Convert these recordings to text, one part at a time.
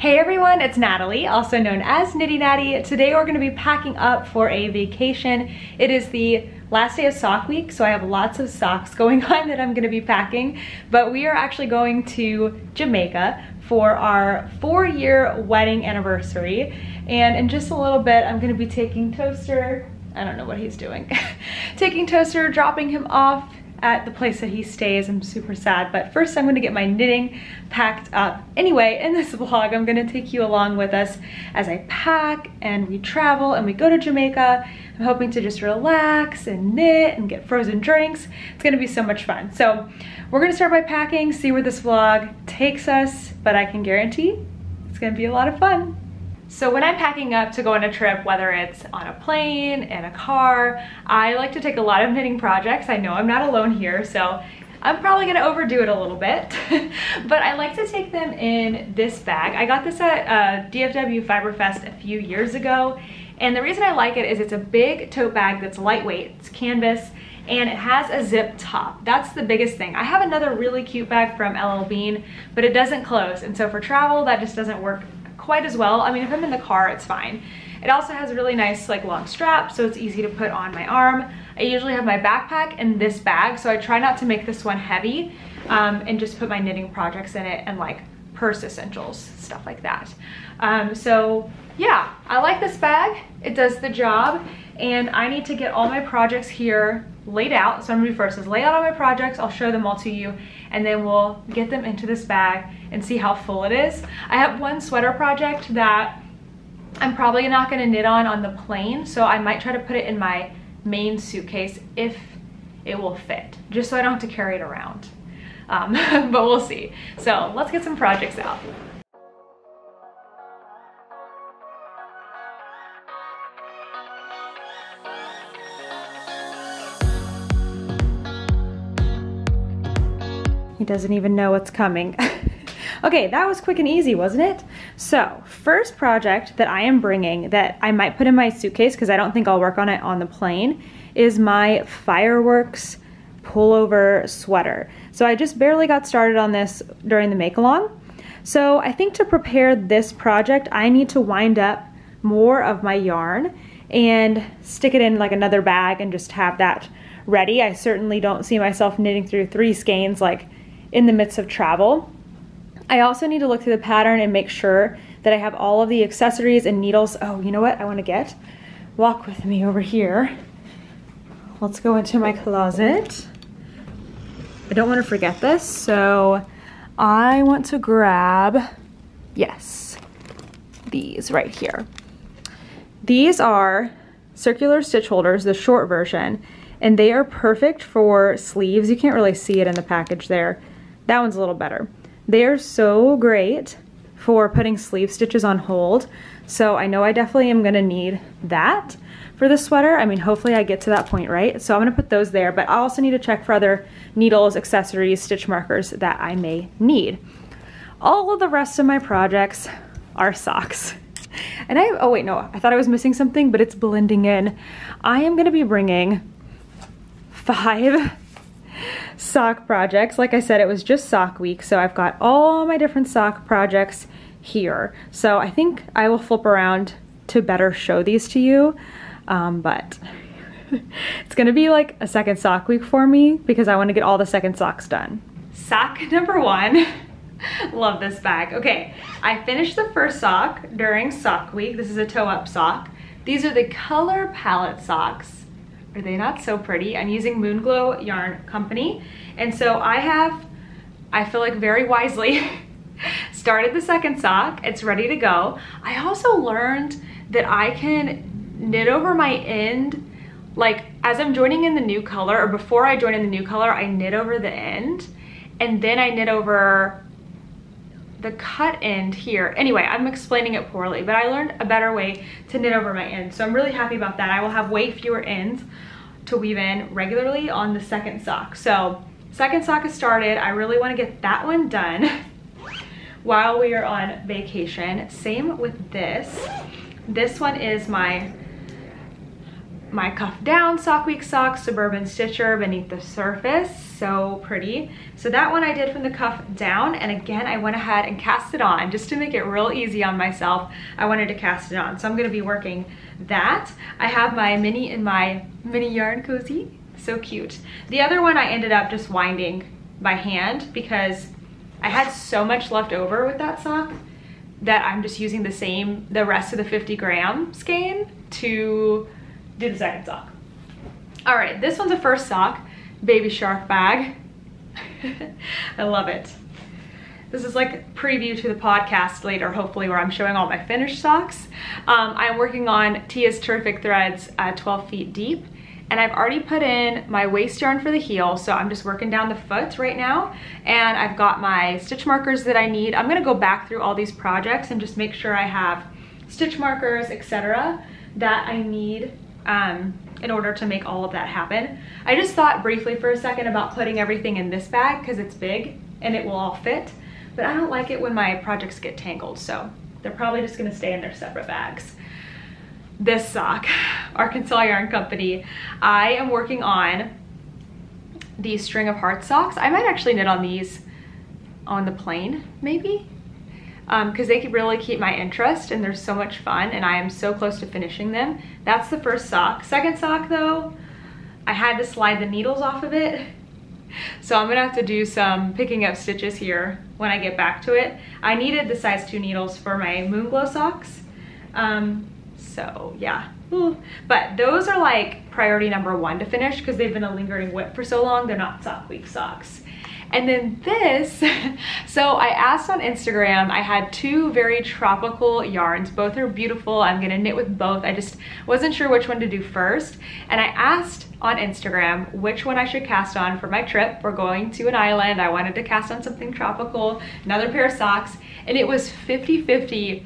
Hey everyone, it's Natalie, also known as Knitty Natty. Today we're going to be packing up for a vacation. It is the last day of sock week, so I have lots of socks going on that I'm going to be packing. But we are actually going to Jamaica for our 4-year wedding anniversary. And in just a little bit, I'm going to be taking Toaster, I don't know what he's doing, taking Toaster, dropping him off at the place that he stays. I'm super sad, but first I'm gonna get my knitting packed up. Anyway, in this vlog, I'm gonna take you along with us as I pack and we travel and we go to Jamaica. I'm hoping to just relax and knit and get frozen drinks. It's gonna be so much fun. So we're gonna start by packing, see where this vlog takes us, but I can guarantee it's gonna be a lot of fun. So when I'm packing up to go on a trip, whether it's on a plane, in a car, I like to take a lot of knitting projects. I know I'm not alone here, so I'm probably gonna overdo it a little bit, but I like to take them in this bag. I got this at DFW Fiberfest a few years ago, and the reason I like it is it's a big tote bag that's lightweight, it's canvas, and it has a zip top. That's the biggest thing. I have another really cute bag from LL Bean, but it doesn't close, and so for travel, that just doesn't work quite as well. I mean, if I'm in the car, it's fine. It also has a really nice like long strap, so it's easy to put on my arm. I usually have my backpack in this bag, so I try not to make this one heavy and just put my knitting projects in it and like purse essentials, stuff like that. So yeah, I like this bag. It does the job, and I need to get all my projects here laid out. So I'm gonna do first is lay out all my projects. I'll show them all to you, and then we'll get them into this bag and see how full it is. I have one sweater project that I'm probably not gonna knit on the plane, so I might try to put it in my main suitcase if it will fit, just so I don't have to carry it around. But we'll see. So let's get some projects out. He doesn't even know what's coming. Okay, that was quick and easy, wasn't it? So, first project that I am bringing that I might put in my suitcase because I don't think I'll work on it on the plane is my Fireworks pullover sweater. So I just barely got started on this during the make-along. So I think to prepare this project, I need to wind up more of my yarn and stick it in like another bag and just have that ready. I certainly don't see myself knitting through 3 skeins like in the midst of travel. I also need to look through the pattern and make sure that I have all of the accessories and needles. Oh, you know what I want to get? Walk with me over here. Let's go into my closet. I don't want to forget this, so I want to grab, yes, these right here. These are circular stitch holders, the short version, and they are perfect for sleeves. You can't really see it in the package there. That one's a little better. They are so great for putting sleeve stitches on hold. So I know I definitely am gonna need that for the sweater. I mean, hopefully I get to that point, right? So I'm gonna put those there, but I also need to check for other needles, accessories, stitch markers that I may need. All of the rest of my projects are socks. And oh wait, no, I thought I was missing something, but it's blending in. I am gonna be bringing 5 sock projects. Like I said, it was just sock week, so I've got all my different sock projects here. So I think I will flip around to better show these to you, but it's gonna be like a second sock week for me because I want to get all the second socks done. Sock number 1. Love this bag. Okay, I finished the first sock during sock week. This is a toe up sock. These are the Color Palette socks. Are they not so pretty? I'm using Moonglow Yarn Company. And so I feel like very wisely, started the second sock. It's ready to go. I also learned that I can knit over my end, like as I'm joining in the new color, or before I join in the new color, I knit over the end, and then I knit over the cut end here. Anyway, I'm explaining it poorly, but I learned a better way to knit over my end. So I'm really happy about that. I will have way fewer ends to weave in regularly on the second sock. So second sock is started. I really want to get that one done while we are on vacation. Same with this. This one is my my cuff down sock week socks, Suburban Stitcher beneath the surface, so pretty. So that one I did from the cuff down, and again I went ahead and cast it on just to make it real easy on myself. I wanted to cast it on, so I'm going to be working that. I have my mini in my mini yarn cozy, so cute. The other one I ended up just winding by hand because I had so much left over with that sock that I'm just using the rest of the 50-gram skein to do the second sock. All right, this one's a first sock, baby shark bag. I love it. This is like preview to the podcast later, hopefully, where I'm showing all my finished socks. I'm working on Tia's Terrific Threads 12 feet deep, and I've already put in my waist yarn for the heel, so I'm just working down the foot right now, and I've got my stitch markers that I need. I'm gonna go back through all these projects and just make sure I have stitch markers, etc., that I need in order to make all of that happen. I just thought briefly for a second about putting everything in this bag because it's big and it will all fit, but I don't like it when my projects get tangled, so they're probably just gonna stay in their separate bags. This sock, Arkansas Yarn Company, I am working on these string of heart socks. I might actually knit on these on the plane, maybe, because they could really keep my interest and they're so much fun and I am so close to finishing them. That's the first sock. Second sock though, I had to slide the needles off of it, so I'm gonna have to do some picking up stitches here when I get back to it. I needed the size 2 needles for my Moonglow socks. So yeah, but those are like priority number 1 to finish because they've been a lingering whip for so long. They're not sock week socks. And then this, so I asked on Instagram, I had 2 very tropical yarns. Both are beautiful. I'm gonna knit with both. I just wasn't sure which one to do first. And I asked on Instagram which one I should cast on for my trip. We're going to an island. I wanted to cast on something tropical, another pair of socks, and it was 50-50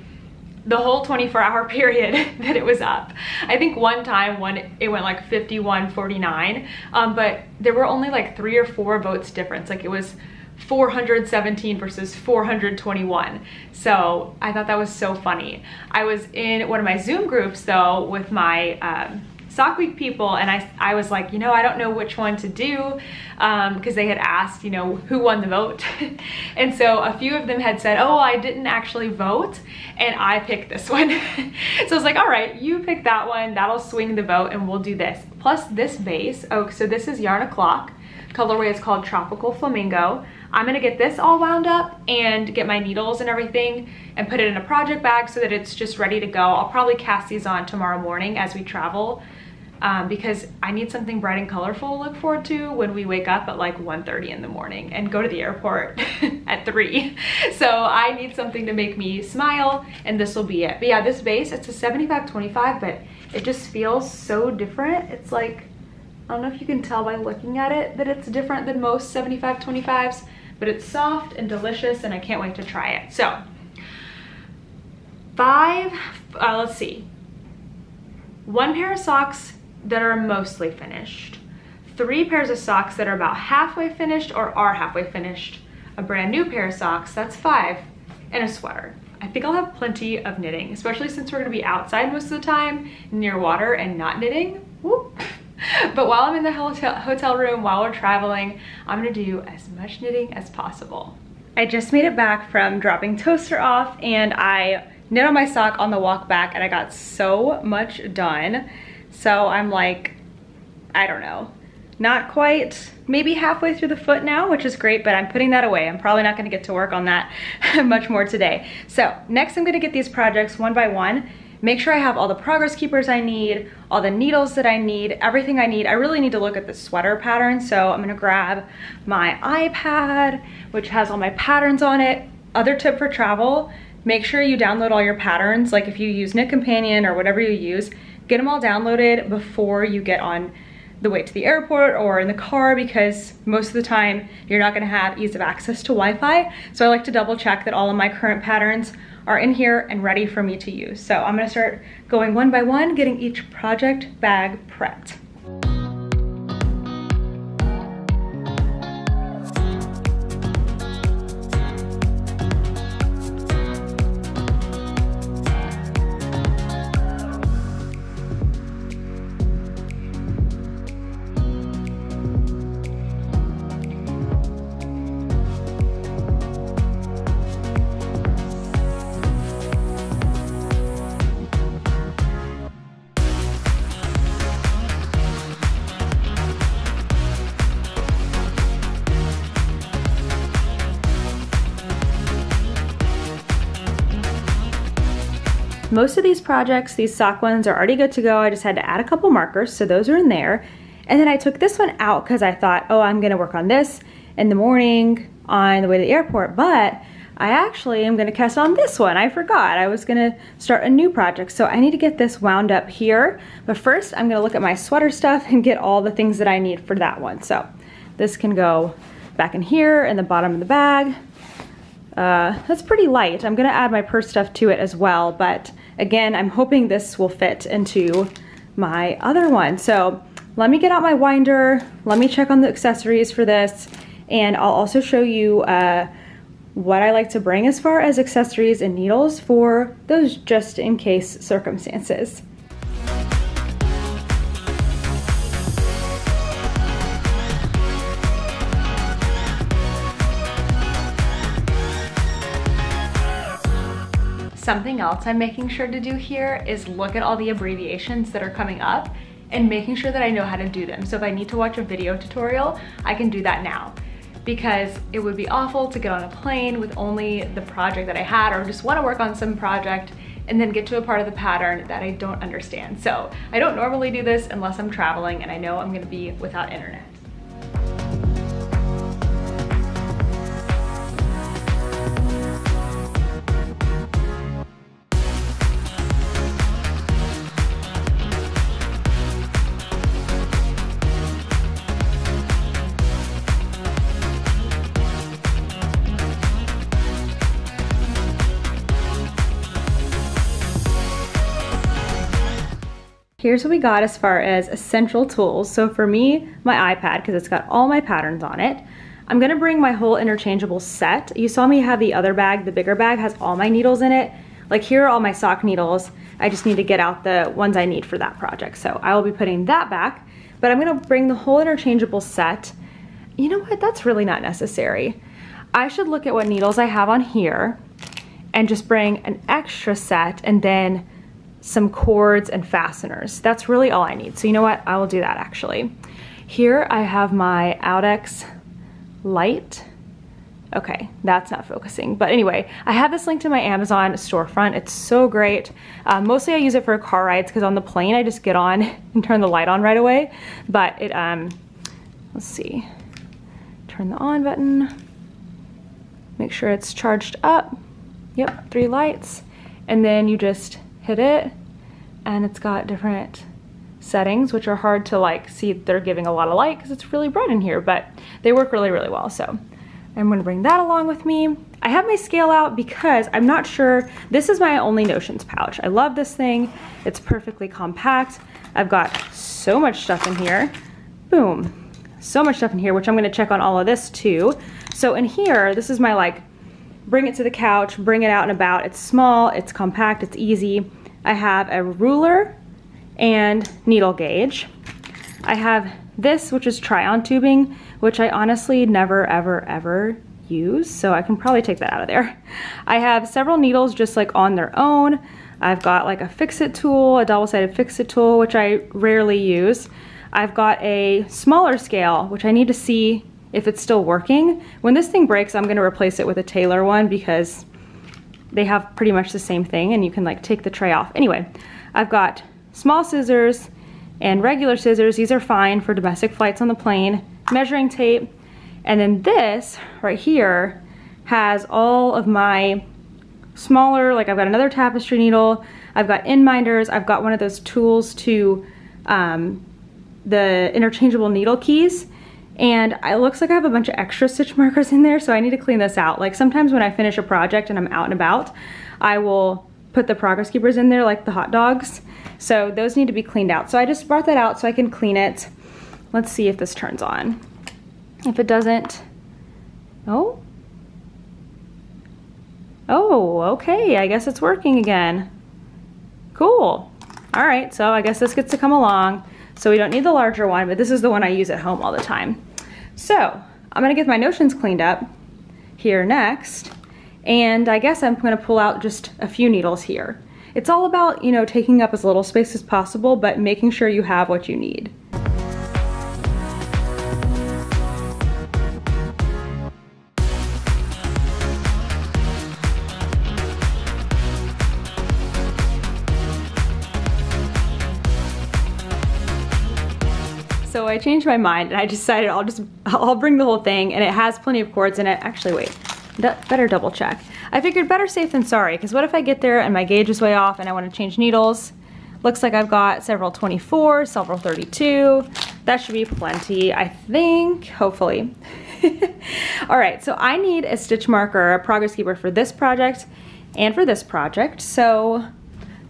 the whole 24-hour period that it was up. I think one time it went like 51-49, but there were only like 3 or 4 votes difference. Like it was 417 versus 421. So I thought that was so funny. I was in one of my Zoom groups though with my sock week people, and I was like, you know, I don't know which one to do, because they had asked, you know, who won the vote. And so a few of them had said, oh, I didn't actually vote and I picked this one. So I was like, all right, you pick that one, that'll swing the vote and we'll do this. Plus this base, oh, so this is Yarn O'Clock. Colorway is called Tropical Flamingo. I'm gonna get this all wound up and get my needles and everything and put it in a project bag so that it's just ready to go. I'll probably cast these on tomorrow morning as we travel, because I need something bright and colorful to look forward to when we wake up at like 1:30 in the morning and go to the airport at 3. So I need something to make me smile, and this will be it. But yeah, this base, it's a 75-25, but it just feels so different. It's like, I don't know if you can tell by looking at it that it's different than most 75-25s, but it's soft and delicious and I can't wait to try it. So 5, let's see, 1 pair of socks that are mostly finished, 3 pairs of socks that are about halfway finished or are halfway finished, a brand new pair of socks, that's 5, and a sweater. I think I'll have plenty of knitting, especially since we're gonna be outside most of the time near water and not knitting. Whoop. But while I'm in the hotel room, while we're traveling, I'm gonna do as much knitting as possible. I just made it back from dropping Toaster off, and I knit on my sock on the walk back, and I got so much done. So I'm like, I don't know, not quite, maybe halfway through the foot now, which is great, but I'm putting that away. I'm probably not gonna get to work on that much more today. So next I'm gonna get these projects one by one, make sure I have all the progress keepers I need, all the needles that I need, everything I need. I really need to look at the sweater pattern, so I'm gonna grab my iPad, which has all my patterns on it. Other tip for travel, make sure you download all your patterns. Like if you use Knit Companion or whatever you use, get them all downloaded before you get on the way to the airport or in the car, because most of the time you're not gonna have ease of access to Wi-Fi. So I like to double check that all of my current patterns are in here and ready for me to use. So I'm gonna start going one by one, getting each project bag prepped. most of these projects, these sock ones, are already good to go. I just had to add a couple markers, so those are in there. And then I took this one out because I thought, oh, I'm gonna work on this in the morning on the way to the airport, but I actually am gonna cast on this one. I forgot, I was gonna start a new project, so I need to get this wound up here. But first, I'm gonna look at my sweater stuff and get all the things that I need for that one. So this can go back in here in the bottom of the bag. That's pretty light. I'm gonna add my purse stuff to it as well, but again, I'm hoping this will fit into my other one. So let me get out my winder, let me check on the accessories for this, and I'll also show you what I like to bring as far as accessories and needles for those just in case circumstances. Something else I'm making sure to do here is look at all the abbreviations that are coming up and making sure that I know how to do them. So if I need to watch a video tutorial, I can do that now, because it would be awful to get on a plane with only the project that I had, or just want to work on some project and then get to a part of the pattern that I don't understand. So I don't normally do this unless I'm traveling and I know I'm gonna be without internet. Here's what we got as far as essential tools. So for me, my iPad, because it's got all my patterns on it. I'm gonna bring my whole interchangeable set. You saw me have the other bag, the bigger bag has all my needles in it. Like here are all my sock needles. I just need to get out the ones I need for that project. So I will be putting that back, but I'm gonna bring the whole interchangeable set. You know what, that's really not necessary. I should look at what needles I have on here and just bring an extra set and then some cords and fasteners. That's really all I need. So you know what, I will do that actually. Here I have my Outex light. Okay, that's not focusing. But anyway, I have this linked to my Amazon storefront. It's so great. Mostly I use it for car rides because on the plane I just get on and turn the light on right away. But it, let's see, turn the on button, make sure it's charged up. Yep, 3 lights. And then you just hit it and it's got different settings, which are hard to like see. They're giving a lot of light because it's really bright in here, but they work really, really well. So I'm gonna bring that along with me. I have my scale out because I'm not sure, this is my only notions pouch. I love this thing. It's perfectly compact. I've got so much stuff in here. Boom, so much stuff in here, which I'm gonna check on all of this too. So in here, this is my like, bring it to the couch, bring it out and about. It's small, it's compact, it's easy. I have a ruler and needle gauge. I have this, which is try-on tubing, which I honestly never, ever, ever use, so I can probably take that out of there. I have several needles just like on their own. I've got like a fix-it tool, a double-sided fix-it tool, which I rarely use. I've got a smaller scale, which I need to see if it's still working. When this thing breaks, I'm gonna replace it with a Taylor one because they have pretty much the same thing and you can like take the tray off. Anyway, I've got small scissors and regular scissors. These are fine for domestic flights on the plane. Measuring tape. And then this right here has all of my smaller, like I've got another tapestry needle, I've got end minders, I've got one of those tools to the interchangeable needle keys. And it looks like I have a bunch of extra stitch markers in there, so I need to clean this out. Like sometimes when I finish a project and I'm out and about, I will put the progress keepers in there like the hot dogs. So those need to be cleaned out. So I just brought that out so I can clean it. Let's see if this turns on. If it doesn't, oh, okay, I guess it's working again. Cool. All right, so I guess this gets to come along. So we don't need the larger one, but this is the one I use at home all the time. So I'm gonna get my notions cleaned up here next. And I guess I'm gonna pull out just a few needles here. It's all about, you know, taking up as little space as possible, but making sure you have what you need. so I changed my mind and I decided I'll bring the whole thing, and it has plenty of cords in it. Actually, wait, better double check. I figured better safe than sorry, because what if I get there and my gauge is way off and I want to change needles? Looks like I've got several 24, several 32. That should be plenty, I think, hopefully. All right, so I need a stitch marker, a progress keeper for this project and for this project. So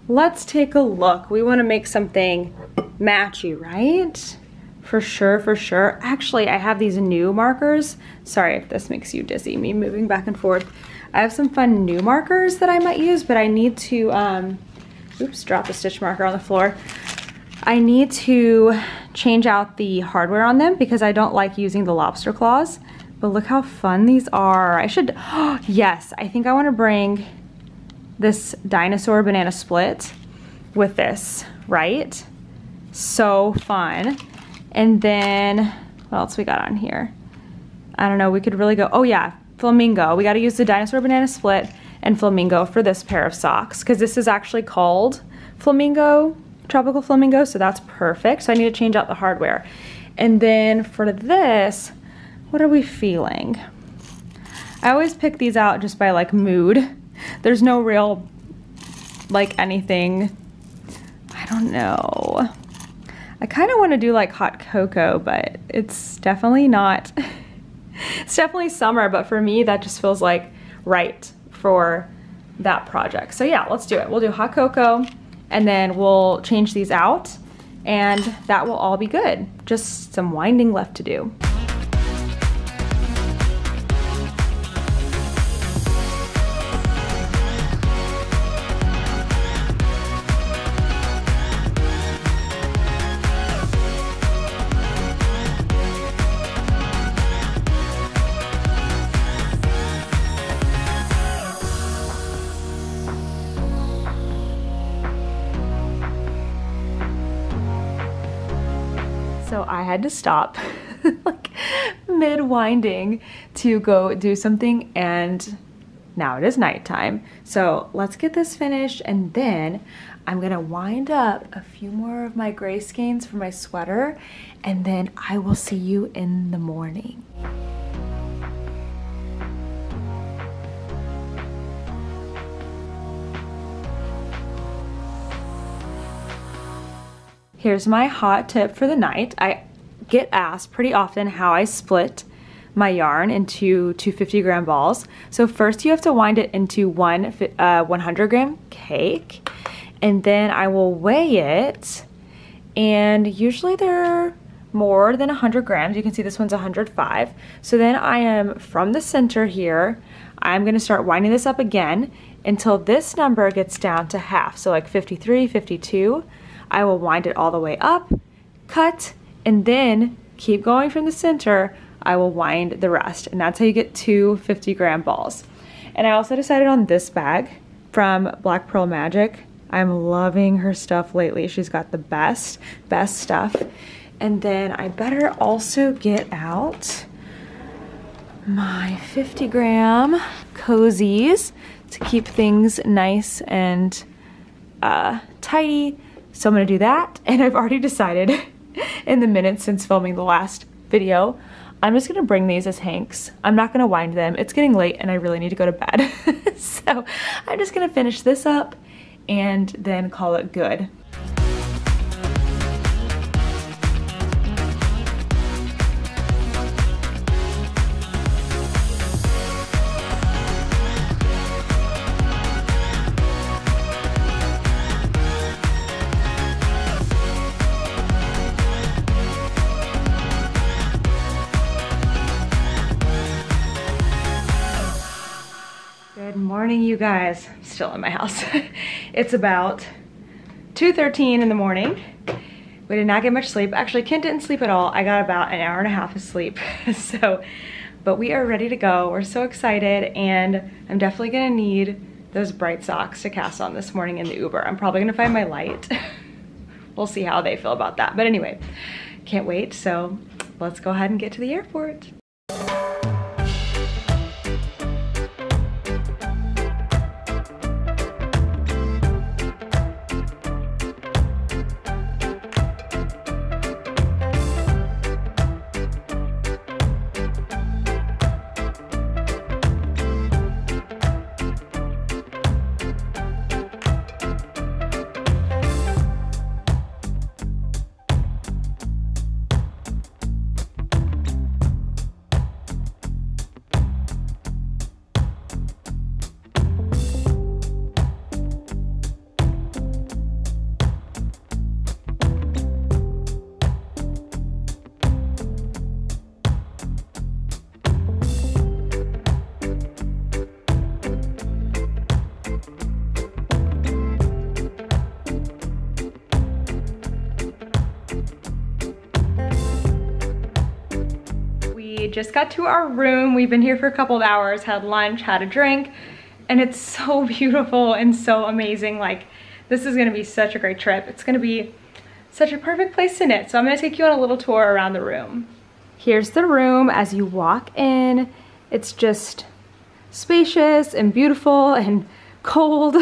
let's take a look. We want to make something matchy, right? For sure, for sure. Actually, I have these new markers. Sorry if this makes you dizzy, me moving back and forth. I have some fun new markers that I might use, but I need to, oops, drop a stitch marker on the floor. I need to change out the hardware on them because I don't like using the lobster claws. But look how fun these are. I should, oh, yes, I think I want to bring this dinosaur banana split with this, right? So fun. And then, what else we got on here? I don't know, we could really go, oh yeah, flamingo. We gotta use the dinosaur banana split and flamingo for this pair of socks, because this is actually called flamingo, tropical flamingo, so that's perfect. So I need to change out the hardware. And then for this, what are we feeling? I always pick these out just by like mood. There's no real, like anything, I don't know. I kind of want to do like hot cocoa, but it's definitely not. It's definitely summer, but for me, that just feels like right for that project. So yeah, let's do it. We'll do hot cocoa and then we'll change these out and that will all be good. Just some winding left to do. So I had to stop like mid-winding to go do something, and now it is nighttime. So let's get this finished and then I'm gonna wind up a few more of my gray skeins for my sweater, and then I will see you in the morning. Here's my hot tip for the night. I get asked pretty often how I split my yarn into 250 gram balls. So first you have to wind it into one 100 gram cake, and then I will weigh it, and usually they're more than 100 grams. You can see this one's 105. So then I am, from the center here, I'm gonna start winding this up again until this number gets down to half. So like 53, 52. I will wind it all the way up, cut, and then keep going from the center. I will wind the rest, and that's how you get two 50 gram balls. And I also decided on this bag from Black Pearl Magic. I'm loving her stuff lately. She's got the best stuff. And then I better also get out my 50 gram cozies to keep things nice and tidy. So I'm gonna do that, and I've already decided in the minutes since filming the last video, I'm just gonna bring these as hanks. I'm not gonna wind them. It's getting late and I really need to go to bed. So I'm just gonna finish this up and then call it good. Good morning, you guys. I'm still in my house. It's about 2:13 in the morning. We did not get much sleep. Actually, Kent didn't sleep at all. I got about an hour and a half of sleep. But we are ready to go. We're so excited, and I'm definitely gonna need those bright socks to cast on this morning in the Uber. I'm probably gonna find my light. We'll see how they feel about that. But anyway, can't wait. So let's go ahead and get to the airport. just got to our room. We've been here for a couple of hours, had lunch, had a drink, and it's so beautiful and so amazing. Like, this is gonna be such a great trip. It's gonna be such a perfect place to knit. So I'm gonna take you on a little tour around the room. Here's the room as you walk in. It's just spacious and beautiful and cold,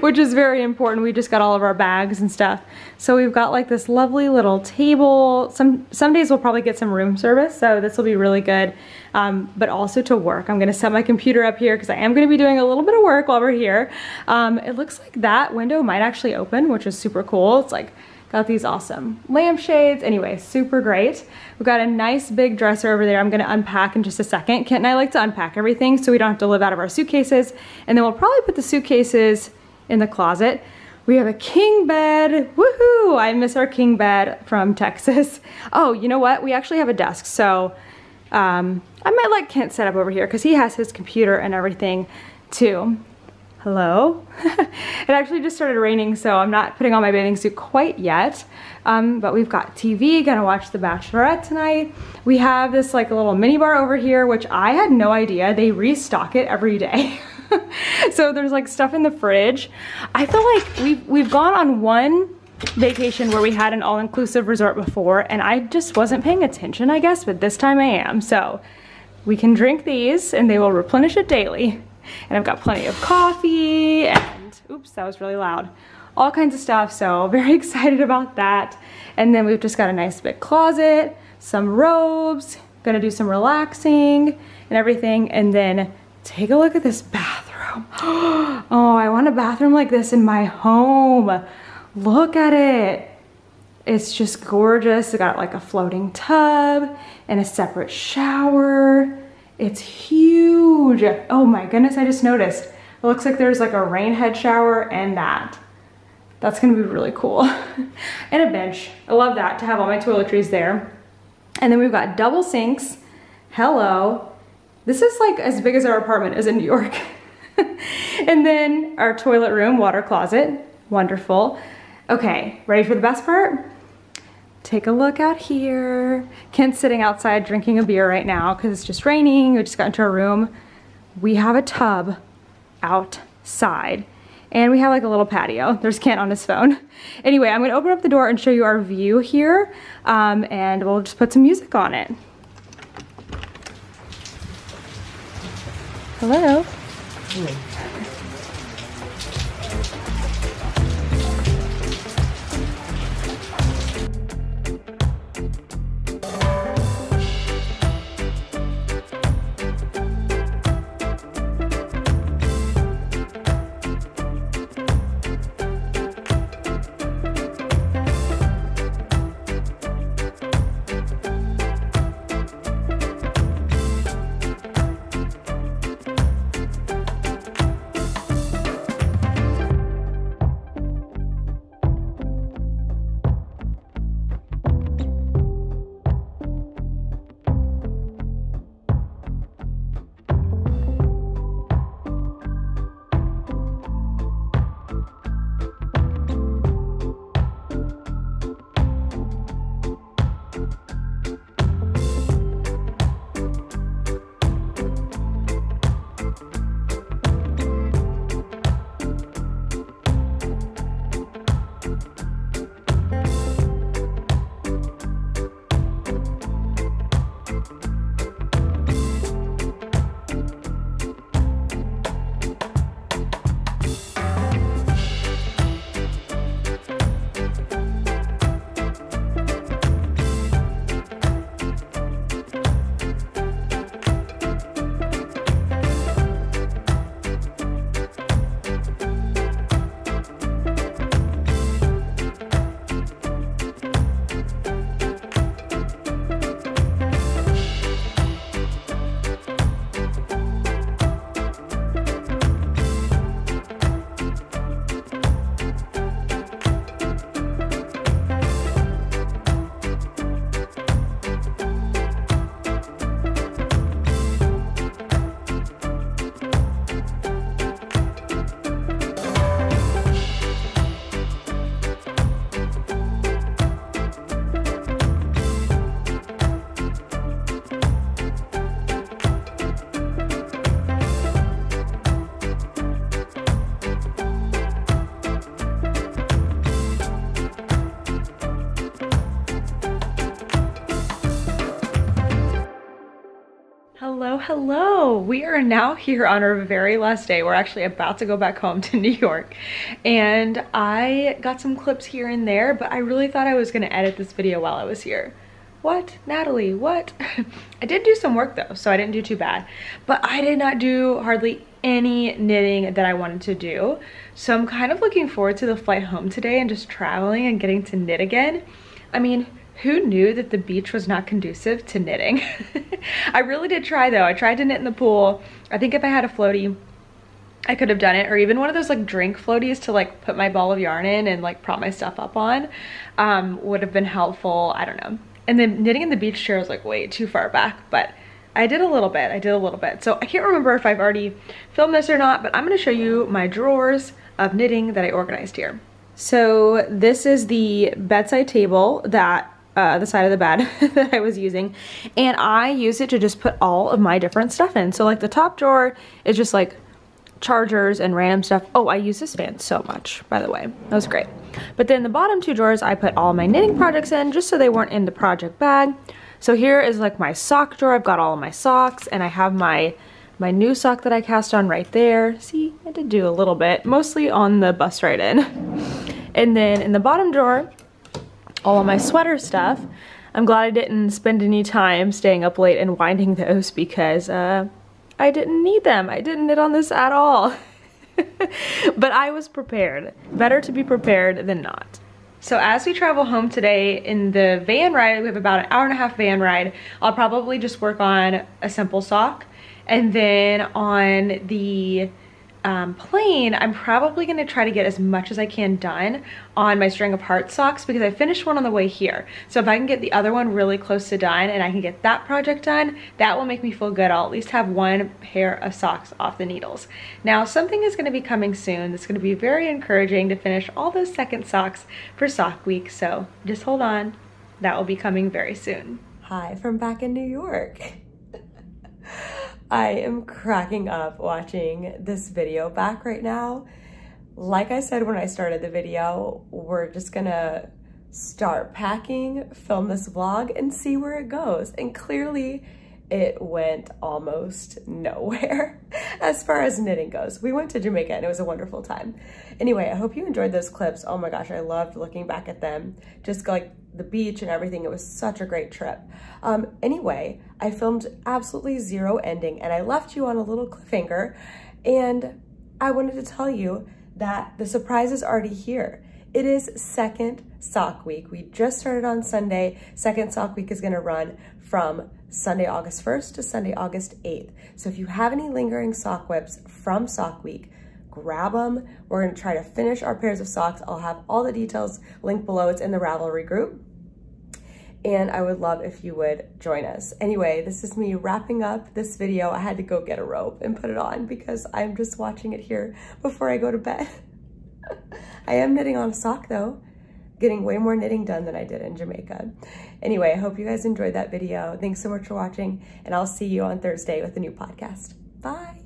which is very important. We just got all of our bags and stuff. So we've got like this lovely little table. Some days we'll probably get some room service, so this will be really good. But also to work. I'm gonna set my computer up here because I am gonna be doing a little bit of work while we're here. It looks like that window might actually open, which is super cool. It's like, got these awesome lampshades. Anyway, super great. We've got a nice big dresser over there. I'm gonna unpack in just a second. Kent and I like to unpack everything so we don't have to live out of our suitcases. And then we'll probably put the suitcases in the closet. We have a king bed. Woohoo! I miss our king bed from Texas. Oh, you know what? We actually have a desk. So I might let Kent set up over here because he has his computer and everything too. Hello? It actually just started raining, so I'm not putting on my bathing suit quite yet. But we've got TV, gonna watch The Bachelorette tonight. We have this like a little mini bar over here, which I had no idea. They restock it every day. So there's like stuff in the fridge. I feel like we've gone on one vacation where we had an all-inclusive resort before, and I just wasn't paying attention, I guess, but this time I am. So we can drink these and they will replenish it daily. And I've got plenty of coffee and, oops, that was really loud. All kinds of stuff, so very excited about that. And then we've just got a nice big closet, some robes, gonna do some relaxing and everything. And then take a look at this bathroom. Oh, I want a bathroom like this in my home. Look at it. It's just gorgeous. It got like a floating tub and a separate shower. It's huge. Oh my goodness, I just noticed. It looks like there's like a rain head shower and that. That's gonna be really cool. And a bench. I love that, to have all my toiletries there. And then we've got double sinks. Hello. This is like as big as our apartment is in New York. And then our toilet room, water closet. Wonderful. Okay, ready for the best part? Take a look out here. Kent's sitting outside drinking a beer right now because it's just raining. We just got into our room. We have a tub outside and we have like a little patio. There's Kent on his phone. Anyway, I'm gonna open up the door and show you our view here, and we'll just put some music on it. Hello. Hello. hello. We are now here on our very last day. We're actually about to go back home to New York. And I got some clips here and there, but I really thought I was gonna edit this video while I was here. What? Natalie, what? I did do some work though, so I didn't do too bad. But I did not do hardly any knitting that I wanted to do. So I'm kind of looking forward to the flight home today and just traveling and getting to knit again. I mean, who knew that the beach was not conducive to knitting? I really did try though. I tried to knit in the pool. I think if I had a floaty, I could have done it, or even one of those like drink floaties to like put my ball of yarn in and like prop my stuff up on would have been helpful. I don't know. And then knitting in the beach chair is like way too far back, but I did a little bit. So I can't remember if I've already filmed this or not, but I'm gonna show you my drawers of knitting that I organized here. So this is the bedside table that the side of the bed that I was using, and I use it to just put all of my different stuff in. So like the top drawer is just like chargers and random stuff. Oh, I use this fan so much, by the way. That was great. But then the bottom two drawers, I put all my knitting projects in just so they weren't in the project bag. So here is like my sock drawer. I've got all of my socks, and I have my new sock that I cast on right there. See, I did do a little bit, mostly on the bus ride in. And then in the bottom drawer, all of my sweater stuff. I'm glad I didn't spend any time staying up late and winding those because I didn't need them. I didn't knit on this at all. But I was prepared. Better to be prepared than not. So as we travel home today in the van ride, we have about an hour-and-a-half van ride, I'll probably just work on a simple sock. And then on the plane, I'm probably gonna try to get as much as I can done on my string of heart socks because I finished one on the way here. So if I can get the other one really close to done and I can get that project done, that will make me feel good. I'll at least have one pair of socks off the needles. Now something is gonna be coming soon that's gonna be very encouraging to finish all those second socks for sock week. So just hold on, that will be coming very soon. Hi from back in New York. I am cracking up watching this video back right now. Like I said when I started the video, we're just gonna start packing, film this vlog, and see where it goes. And clearly it went almost nowhere as far as knitting goes. We went to Jamaica and it was a wonderful time. Anyway, I hope you enjoyed those clips. Oh my gosh, I loved looking back at them. Just like the beach and everything. It was such a great trip. Anyway, I filmed absolutely zero ending and I left you on a little cliffhanger, and I wanted to tell you that the surprise is already here. It is second sock week. We just started on Sunday. Second sock week is gonna run from Sunday, August 1st to Sunday, August 8th. So if you have any lingering sock whips from sock week, grab them. We're gonna try to finish our pairs of socks. I'll have all the details linked below. It's in the Ravelry group. And I would love if you would join us. Anyway, this is me wrapping up this video. I had to go get a rope and put it on because I'm just watching it here before I go to bed. I am knitting on a sock though, getting way more knitting done than I did in Jamaica. Anyway, I hope you guys enjoyed that video. Thanks so much for watching, and I'll see you on Thursday with a new podcast. Bye.